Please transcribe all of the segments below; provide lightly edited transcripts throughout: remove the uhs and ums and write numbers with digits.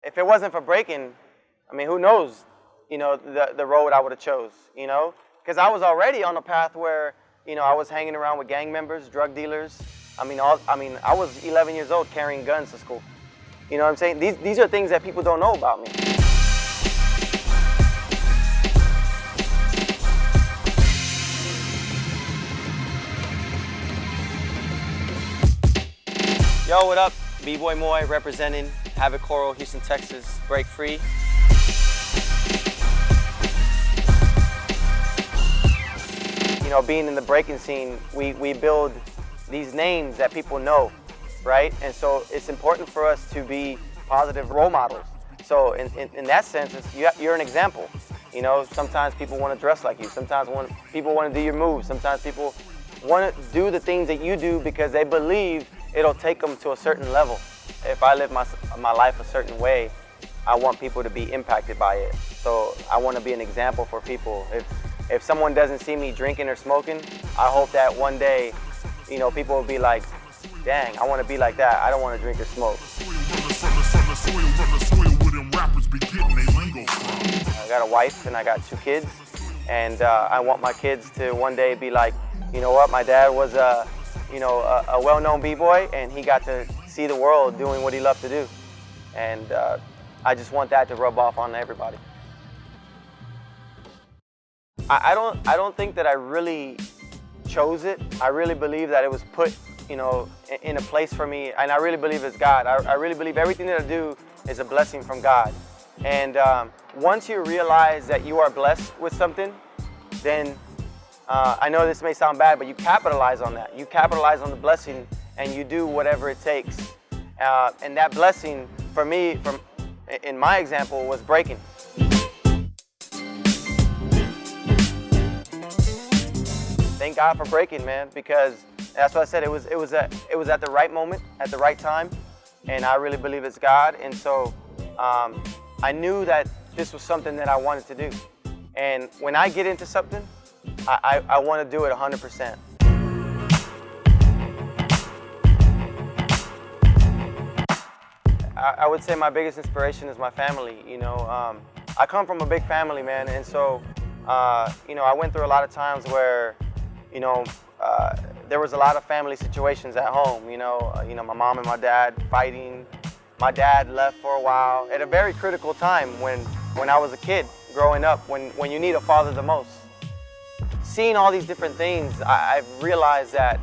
If it wasn't for breaking, I mean, who knows, the road I would have chose, Because I was already on a path where, I was hanging around with gang members, drug dealers. I was 11 years old carrying guns to school. You know what I'm saying? These are things that people don't know about me. Yo, what up? Bboy Moy representing Havoc Coral, Houston, Texas, Break Free. Being in the breaking scene, we build these names that people know, right? And so it's important for us to be positive role models. So in that sense, you're an example. Sometimes people want to dress like you. Sometimes people want to do your moves. Sometimes people want to do the things that you do because they believe it'll take them to a certain level. If I live my life a certain way, I want people to be impacted by it. So I want to be an example for people. If someone doesn't see me drinking or smoking, I hope that one day, people will be like, dang, I want to be like that. I don't want to drink or smoke. I got a wife and I got 2 kids, and I want my kids to one day be like, you know what, my dad was a well-known b-boy, and he got to see the world doing what he loved to do. And I just want that to rub off on everybody. I don't think that I really chose it. I really believe that it was put, in a place for me, and I really believe it's God. I really believe everything that I do is a blessing from God. And once you realize that you are blessed with something, then I know this may sound bad, but you capitalize on that. You capitalize on the blessing, and you do whatever it takes. And that blessing, for me, in my example, was breaking. Thank God for breaking, man, because that's what I said. It was at the right moment, at the right time, and I really believe it's God. And so I knew that this was something that I wanted to do. And when I get into something, I want to do it 100%. I would say my biggest inspiration is my family. I come from a big family, man, and so I went through a lot of times where there was a lot of family situations at home. My mom and my dad fighting. My dad left for a while at a very critical time when I was a kid growing up, when you need a father the most. Seeing all these different things, I've realized that,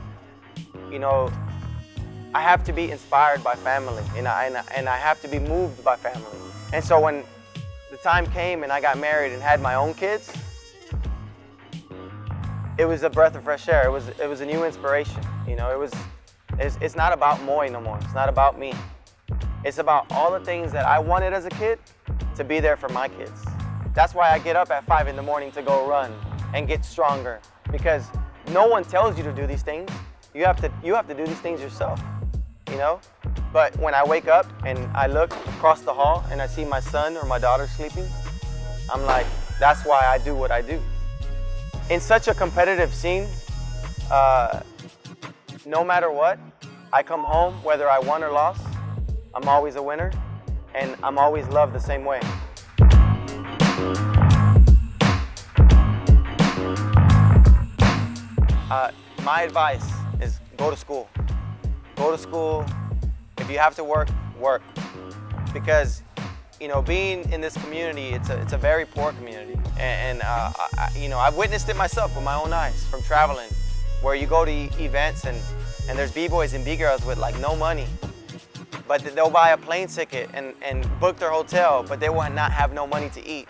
I have to be inspired by family, and I have to be moved by family. And so when the time came and I got married and had my own kids, it was a breath of fresh air. It was a new inspiration. It's not about Moy no more. It's not about me. It's about all the things that I wanted as a kid to be there for my kids. That's why I get up at 5 in the morning to go run and get stronger, because no one tells you to do these things. You have to do these things yourself, But when I wake up and I look across the hall and I see my son or my daughter sleeping, I'm like, that's why I do what I do. In such a competitive scene, no matter what, I come home, whether I won or lost, I'm always a winner, and I'm always loved the same way. My advice is go to school. Go to school. If you have to work, work. Because, being in this community, it's a very poor community. And I've witnessed it myself with my own eyes from traveling, where you go to events and there's b-boys and b-girls with like no money, but they'll buy a plane ticket and book their hotel, but they will not have no money to eat.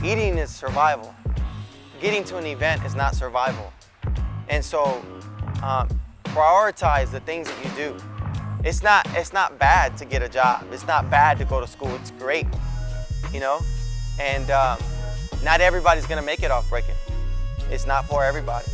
Eating is survival. Getting to an event is not survival. And so prioritize the things that you do. It's not bad to get a job. It's not bad to go to school. It's great, And not everybody's gonna make it off breaking. It's not for everybody.